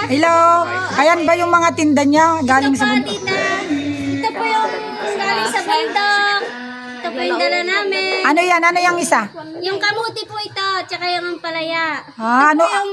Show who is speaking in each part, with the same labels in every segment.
Speaker 1: Hello. Ayan ba yung mga tinda niya galing sa bundok?
Speaker 2: Ito po yung galing sa bundok. Ito po yung dala namin.
Speaker 1: Ano yan? Ano yung isa?
Speaker 2: Yung kamuti po ito, tsaka yung ampalaya.
Speaker 1: Ano?
Speaker 2: Yung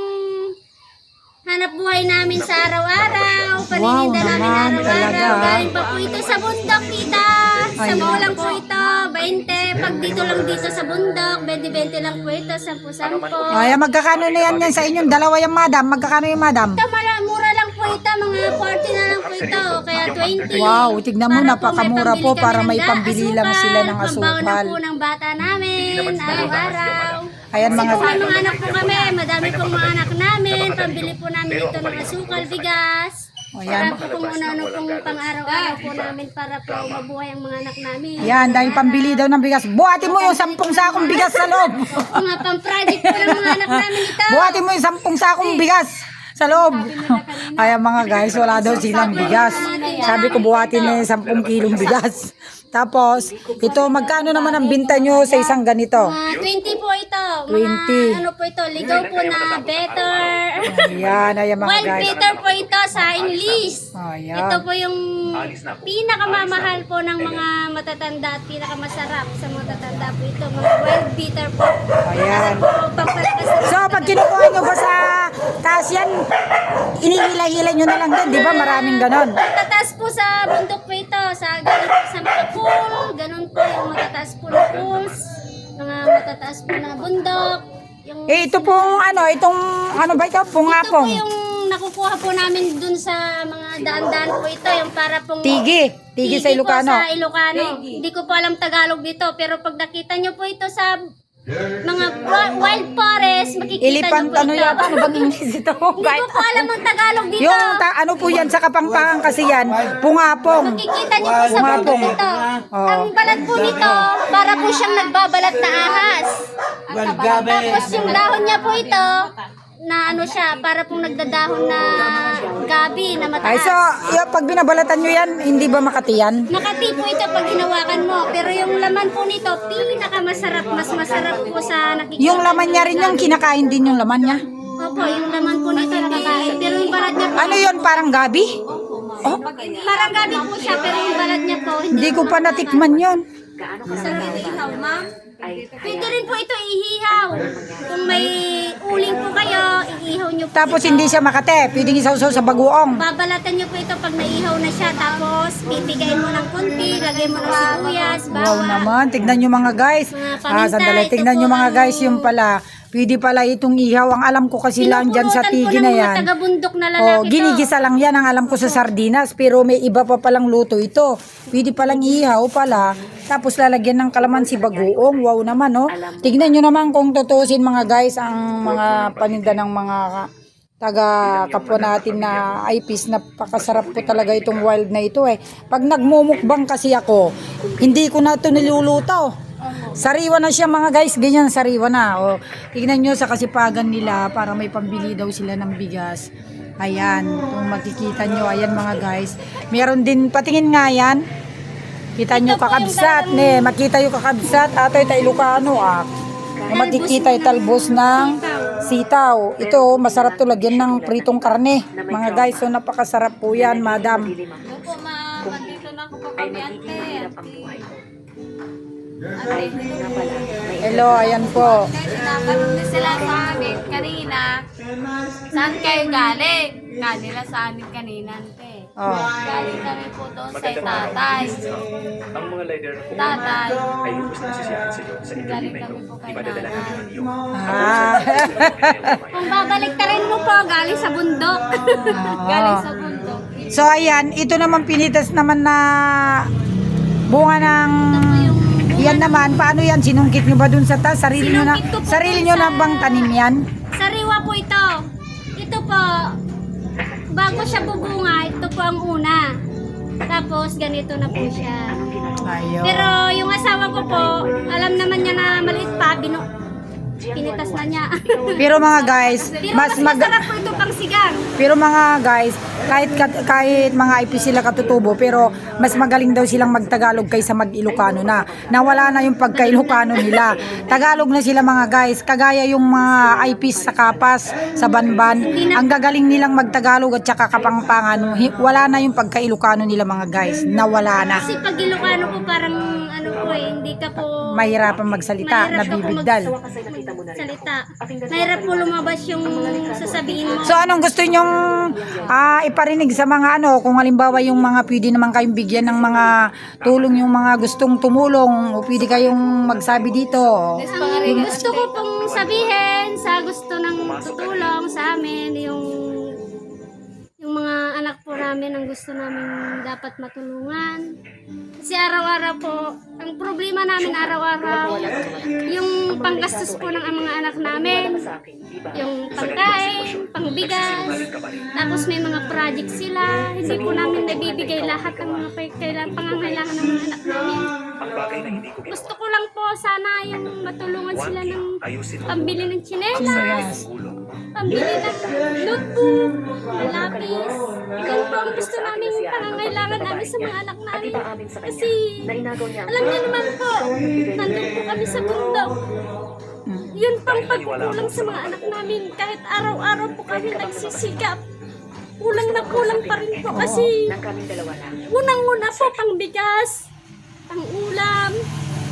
Speaker 2: hanap buhay namin sa araw-araw,
Speaker 1: Wow
Speaker 2: panininda namin
Speaker 1: naman,
Speaker 2: araw-araw.
Speaker 1: talaga.
Speaker 2: Galing pa po ito sa bundok, tita. Sa
Speaker 1: Ay.
Speaker 2: mo lang po ito, 20. Pag dito lang dito sa bundok, 20-20 lang po ito, 10-10.
Speaker 1: Ay, magkakano na yan sa inyong dalawa yung madam? Magkakano yung madam?
Speaker 2: Ito, mura lang po ito, mga 40 na lang po ito, kaya 20.
Speaker 1: Wow, tignan mo,
Speaker 2: Para
Speaker 1: napakamura
Speaker 2: may
Speaker 1: po
Speaker 2: pambili
Speaker 1: para
Speaker 2: kami
Speaker 1: may
Speaker 2: ng
Speaker 1: pambili lang sila ng
Speaker 2: Pambaon na
Speaker 1: asukal.
Speaker 2: po ng bata namin, araw-araw.
Speaker 1: Ayan mga...
Speaker 2: Sa mga anak po kami, madami pong mga anak namin, pambili po namin ito ng asukal, bigas.
Speaker 1: Ayan.
Speaker 2: Para po kung ano pong pang-araw-araw po namin para po mabuhay ang mga anak namin.
Speaker 1: Yan, dahil pambili daw ng bigas. Buhatin mo yung 10 sakong bigas sa loob.
Speaker 2: Mga pang-project po ng mga anak namin ito.
Speaker 1: Buhatin mo yung 10 sakong bigas sa loob. Ayan mga guys, wala daw silang bigas. Sabi ko buhatin na yung 10 kilong bigas. Tapos, ito, magkano naman ang binta nyo sa isang ganito?
Speaker 2: 20 po ito.
Speaker 1: 20.
Speaker 2: Ano po ito, ligaw po na better.
Speaker 1: Ayan, ayan mga
Speaker 2: Well,
Speaker 1: guys.
Speaker 2: better po ito sa English.
Speaker 1: Ayan.
Speaker 2: Ito po yung pinakamamahal po ng mga matatanda at pinakamasarap sa mga matatanda po ito. Mga wild bitter po.
Speaker 1: Ayan.
Speaker 2: Pampalakas ng
Speaker 1: So, pag kinukuha nyo ba sa taas yan, inihila-hila nyo na lang din, di ba? Maraming ganon.
Speaker 2: matataas po sa bundok po ito. Sa galing po sa mga pool. Ganun po yung matataas po na pools. Mga matataas po na bundok. Yung
Speaker 1: Ito pong itong ano ba ito?
Speaker 2: ito po
Speaker 1: Pungapong.
Speaker 2: yung nakukuha po namin dun sa mga daan-daan po ito. Yung para pong...
Speaker 1: Tigi. Tigi sa Ilocano.
Speaker 2: Po sa Ilocano. Hindi ko po alam Tagalog dito. Pero pag nakita nyo po ito sa mga wild forest, makikita
Speaker 1: Elephant
Speaker 2: nyo po
Speaker 1: ano
Speaker 2: ito.
Speaker 1: yata? Ano bang English ito?
Speaker 2: Hindi ko po alam ang Tagalog dito.
Speaker 1: Yung ano po yan sa Kapampangan kasi yan, pungapong.
Speaker 2: Makikita nyo po sa bundok nito.
Speaker 1: Oh.
Speaker 2: Ang balat po nito, para po siyang nagbabalat na ahas. Tapos yung dahon niya po ito, na ano siya, para pong nagdadahon na gabi na
Speaker 1: Ay, so,
Speaker 2: mataas.
Speaker 1: pag binabalatan nyo yan, hindi ba makatiyan?
Speaker 2: Nakati po ito pag hinawakan mo, pero yung laman po nito, pinakamasarap, mas masarap po sa nakikita.
Speaker 1: Yung laman niya rin yung kinakain din yung laman niya.
Speaker 2: Opo, yung laman po nito nakakain. Pero yung balat niya po,
Speaker 1: Ano yun, parang gabi? Oh,
Speaker 2: parang gabi po siya, pero yung balat niya po,
Speaker 1: hindi ko pa natikman yun.
Speaker 2: Masarap ihaw, ma'am. Pwede rin po ito ihihaw. Kung may uling po kayo, iihaw nyo po
Speaker 1: Tapos
Speaker 2: ito.
Speaker 1: hindi siya makate, pwedeng isawsaw sa bagoong.
Speaker 2: Babalatan nyo po ito pag naihaw na siya. Tapos pipigayin mo ng konti, lagay mo ng sibuyas,
Speaker 1: Wow
Speaker 2: bawang.
Speaker 1: naman, tignan nyo mga guys.
Speaker 2: Mga paminta,
Speaker 1: Sandali,
Speaker 2: ito
Speaker 1: tignan
Speaker 2: po
Speaker 1: nyo mga
Speaker 2: ang-
Speaker 1: guys, yung pala. Pwede pala itong ihaw. Ang alam ko kasi lang dyan sa
Speaker 2: Pinupulutan po
Speaker 1: tigi
Speaker 2: ng
Speaker 1: na
Speaker 2: mga
Speaker 1: yan.
Speaker 2: taga-bundok na
Speaker 1: Oh,
Speaker 2: lalaki to.
Speaker 1: ginigisa lang yan ang alam ko sa sardinas, pero may iba pa palang luto ito. Pwede palang ihaw pala, tapos lalagyan ng kalamansi bagoong. Wow naman, no? Tignan nyo naman kung tutusin mga guys ang mga paninda ng mga taga kapwa natin na IPs. Napakasarap po talaga itong wild na ito eh. Pag nagmumukbang kasi ako, hindi ko na ito niluluto. Sariwa na siya mga guys, ganyan sariwa na. O, tignan nyo sa kasipagan nila para may pambili daw sila ng bigas. Ayan, kung makikita nyo, ayan mga guys. Meron din, patingin nga yan. Kita nyo kakabsat, ne, makita yung kakabsat, atoy ta Ilocano ah. Makikita yung talbos ng sitaw. Ito, masarap to lagyan ng pritong karne. Mga guys, so napakasarap po yan, madam.
Speaker 3: Opo, ma'am. Andito na ako pa kami, ante.
Speaker 1: Hello, ayan po.
Speaker 3: Tinatanong din sila sa amin kanina. Saan kayo galing? Kanila sa amin kanina, ante.
Speaker 1: Oh.
Speaker 3: Galing kami po doon sa tatay.
Speaker 4: Ang mga leader na po
Speaker 3: Tatay.
Speaker 4: ay lubos na nasisiyahan sa iyo sa interview na ito. Ipadadala namin ang iyong
Speaker 1: Ah.
Speaker 2: Kung babalik ta rin mo po, galing sa bundok.
Speaker 3: Galing sa bundok.
Speaker 1: So ayan, ito naman pinitas naman na bunga ng yan naman. Paano yan? Sinungkit nyo ba dun sa taas? Sarili nyo na,
Speaker 2: Sinungkit ko po
Speaker 1: sarili
Speaker 2: dun
Speaker 1: nyo
Speaker 2: sa-
Speaker 1: na bang tanim yan?
Speaker 2: Sariwa po ito. Ito po, bago siya bubunga, ito po ang una. Tapos ganito na po siya.
Speaker 1: Ayun.
Speaker 2: Pero yung asawa ko po, alam naman niya na maliit pa, pinitas na niya.
Speaker 1: Pero mga guys,
Speaker 2: Pero
Speaker 1: mas
Speaker 2: masarap po ito pang sigang.
Speaker 1: pero mga guys, kahit mga IP sila katutubo, pero mas magaling daw silang magtagalog kaysa mag-Ilocano na. Nawala na yung pagka-Ilocano nila. Tagalog na sila mga guys. Kagaya yung mga IPs sa Kapas, sa Banban, ang gagaling nilang magtagalog at saka Kapampangan. Wala na yung pagka-Ilocano nila mga guys. Nawala na.
Speaker 2: Kasi pag Ilocano po parang ano po hindi ka po
Speaker 1: Mahirapan magsalita,
Speaker 2: mahirap ako
Speaker 1: nabibigdal.
Speaker 2: magsalita. Mahirap po lumabas yung sasabihin mo.
Speaker 1: So anong gusto nyong iparinig sa mga kung halimbawa yung mga pwede naman kayong bigyan ng mga tulong yung mga gustong tumulong o pwede kayong magsabi dito.
Speaker 2: Ang gusto ko pong sabihin sa gusto ng tutulong sa amin, yung mga anak po namin ang gusto namin dapat matulungan. Kasi araw-araw po, ang problema namin araw-araw, yung panggastos po ng mga anak namin, yung pangkain, pangbigas, tapos may mga project sila, hindi po namin nabibigay lahat ng mga pangangailangan ng mga anak namin. Gusto ko lang po sana yung matulungan sila ng pambili ng tsinelas, pambili ng notebook, ng lapis. Yan po ang gusto namin pangangailangan namin sa mga anak namin. Kasi alam niyo naman po, nandun po kami sa bundok. Yun pang pagkukulang sa mga anak namin. Kahit araw-araw po kami nagsisikap. Kulang na kulang pa rin po kasi unang-una po pang bigas, pang ulam,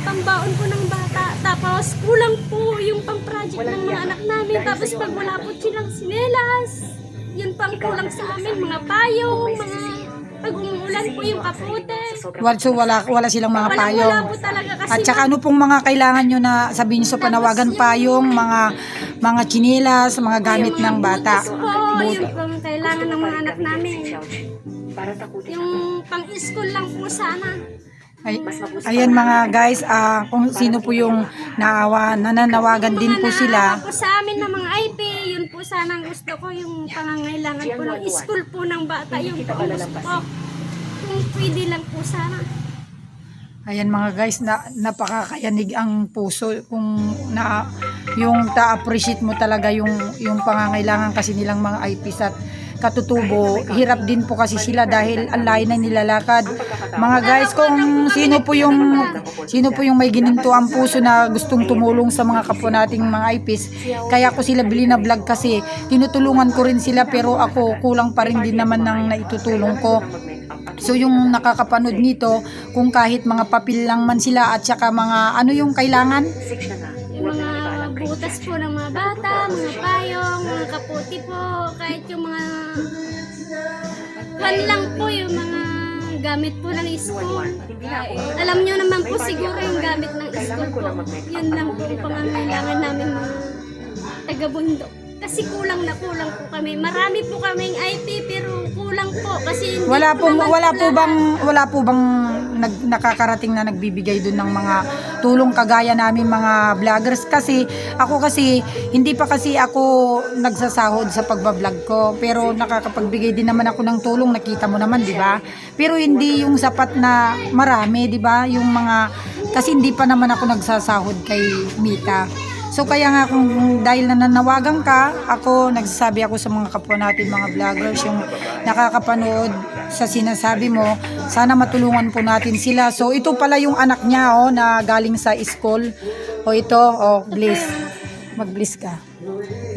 Speaker 2: pambaon po ng bata. Tapos kulang po yung pang-project ng mga anak namin. Tapos pag wala po silang sinelas, yun pang kulang sa amin. Mga payong, mga pag umuulan po yung kapute.
Speaker 1: So wala silang mga payong.
Speaker 2: Wala po talaga kasi
Speaker 1: At saka ano pong mga kailangan nyo na sabihin sa panawagan, payong, mga chinilas, mga gamit ng bata.
Speaker 2: butas po, yun pang kailangan ng mga anak namin. Yung pang-school lang po sana.
Speaker 1: Ayan mga guys, kung sino po yung nananawagan din po sila.
Speaker 2: Po sa amin ng mga IP, yun po sana ang gusto ko, yung pangangailangan po ng school po ng bata, yung po ang gusto ko. Kung pwede lang po sana.
Speaker 1: Ayan mga guys, napakakayanig ang puso kung yung ta-appreciate mo talaga yung pangangailangan kasi nilang mga IPs at katutubo. Hirap din po kasi sila dahil ang layo na nilalakad. Mga guys, kung sino po yung may gininto ang puso na gustong tumulong sa mga kapwa nating mga IPs, kaya ko sila bili na vlog kasi tinutulungan ko rin sila pero ako kulang pa rin din naman ng naitutulong ko. So yung nakakapanood nito, kung kahit mga papel lang man sila at saka mga yung kailangan?
Speaker 2: Yung mga butas po ng mga bata, mga payong, mga kaputi po, kahit yung mga kwan lang po, yung mga gamit po ng school. Alam nyo naman po siguro yung gamit ng school po. Yun lang po ang pangangailangan namin mga taga-bundok. Kasi kulang na kulang po kami. Marami po kaming IP pero kulang po kasi hindi
Speaker 1: Wala po bang nakakarating na nagbibigay doon ng mga tulong kagaya namin mga vloggers kasi hindi pa kasi ako nagsasahod sa pagbablog ko pero nakakapagbigay din naman ako ng tulong, nakita mo naman, di ba? Pero hindi yung sapat na marami, di ba? Yung mga kasi hindi pa naman ako nagsasahod kay Mita. So kaya nga kung dahil nananawagan ka, nagsasabi ako sa mga kapwa natin mga vloggers, yung nakakapanood sa sinasabi mo, sana matulungan po natin sila. So ito pala yung anak niya na galing sa school. Bliss. Mag-bliss ka.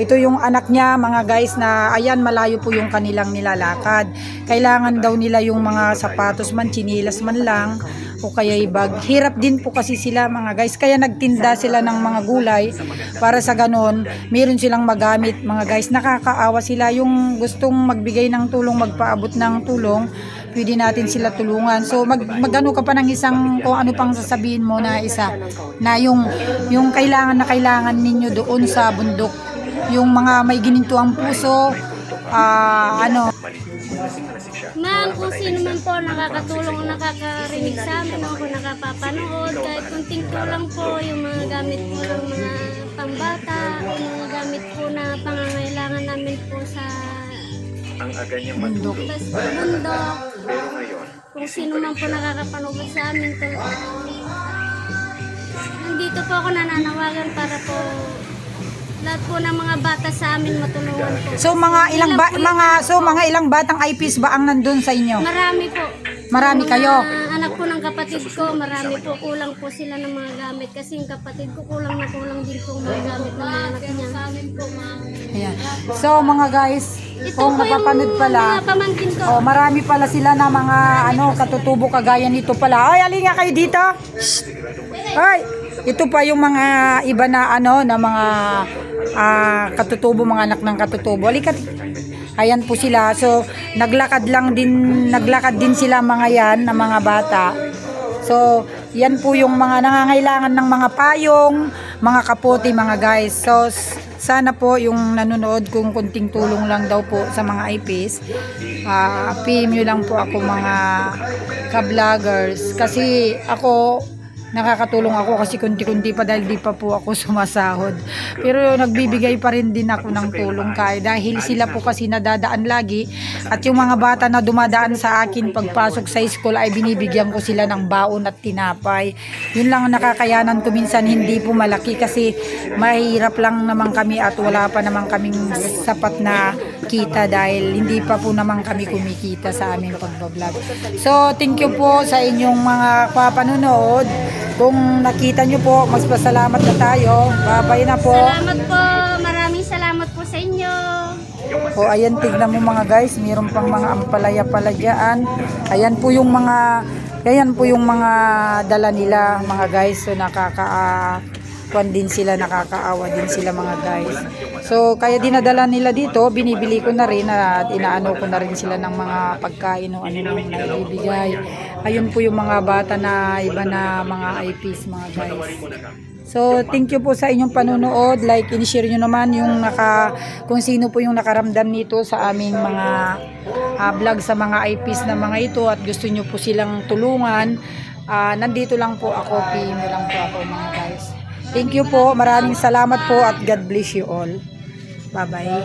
Speaker 1: Ito yung anak niya mga guys na ayan malayo po yung kanilang nilalakad. Kailangan daw nila yung mga sapatos man, chinilas man lang o kaya bag. Hirap din po kasi sila mga guys. Kaya nagtinda sila ng mga gulay para sa ganon, meron silang magamit mga guys. Nakakaawa sila yung gustong magbigay ng tulong, magpaabot ng tulong. Pwede natin sila tulungan. So magano ka pa ng isang kung ano pang sasabihin mo na isa na yung kailangan ninyo doon sa bundok. Yung mga may gininto ang puso,
Speaker 2: Ma'am, kung sino man po nakakatulong o nakakarinig sa amin o kung nakapapanood, kahit kunting tulong po, yung mga gamit po ng mga pambata o mga gamit po na pangangailangan namin po sa
Speaker 1: bundok.
Speaker 2: bundok. Kung sino man po nakakapanood sa amin, nandito po ako nananawagan para po lahat po ng mga bata sa amin matulungan po.
Speaker 1: So mga ilang batang IPs ba ang nandun sa inyo?
Speaker 2: Marami po.
Speaker 1: Marami
Speaker 2: Mga
Speaker 1: kayo?
Speaker 2: anak po ng kapatid ko, marami po. Kulang po sila ng mga gamit. Kasi yung kapatid ko kulang na kulang din po mga gamit ng mga anak niya.
Speaker 1: Ayan. So mga guys,
Speaker 2: Ito
Speaker 1: kung
Speaker 2: po yung
Speaker 1: napapanood pala,
Speaker 2: mga pamangkin ko.
Speaker 1: oh, marami pala sila na mga katutubo kagaya nito pala. Ay, alin nga kayo dito. Shh. Ay, ito pa yung mga iba na na mga katutubo, mga anak ng katutubo. Halika. Ayan po sila. So, naglakad din sila mga yan na mga bata. So, yan po yung mga nangangailangan ng mga payong, mga kapote, mga guys. So, sana po yung nanonood kung kunting tulong lang daw po sa mga IPs. PM nyo lang po ako mga ka-vloggers. Kasi ako, nakakatulong ako kasi kunti-kunti pa dahil di pa po ako sumasahod. Pero nagbibigay pa rin din ako ng tulong dahil sila po kasi nadadaan lagi at yung mga bata na dumadaan sa akin pagpasok sa school ay binibigyan ko sila ng baon at tinapay. Yun lang ang nakakayanan ko minsan, hindi po malaki kasi mahirap lang naman kami at wala pa naman kaming sapat na kita dahil hindi pa po naman kami kumikita sa aming pagbablog. So thank you po sa inyong mga papanonood. Kung nakita nyo po, magpasalamat na tayo. Babay na po.
Speaker 2: Salamat po. Maraming salamat po sa inyo.
Speaker 1: O ayan, tignan mo mga guys, mayroon pang mga ampalaya pala dyan. Ayan po yung mga dala nila mga guys. So nakakaawan din sila, nakakaawa din sila mga guys. So kaya dinadala nila dito, binibili ko na rin at inaano ko na rin sila ng mga pagkain o ano nang naibibigay. Ayun po yung mga bata na iba na mga IPs mga guys. So, thank you po sa inyong panonood. Like, in-share nyo naman yung kung sino po yung nakaramdam nito sa aming mga vlog sa mga IPs na mga ito at gusto nyo po silang tulungan. Nandito lang po ako, PM lang po ako mga guys. Thank you po. Maraming salamat po at God bless you all. Bye-bye.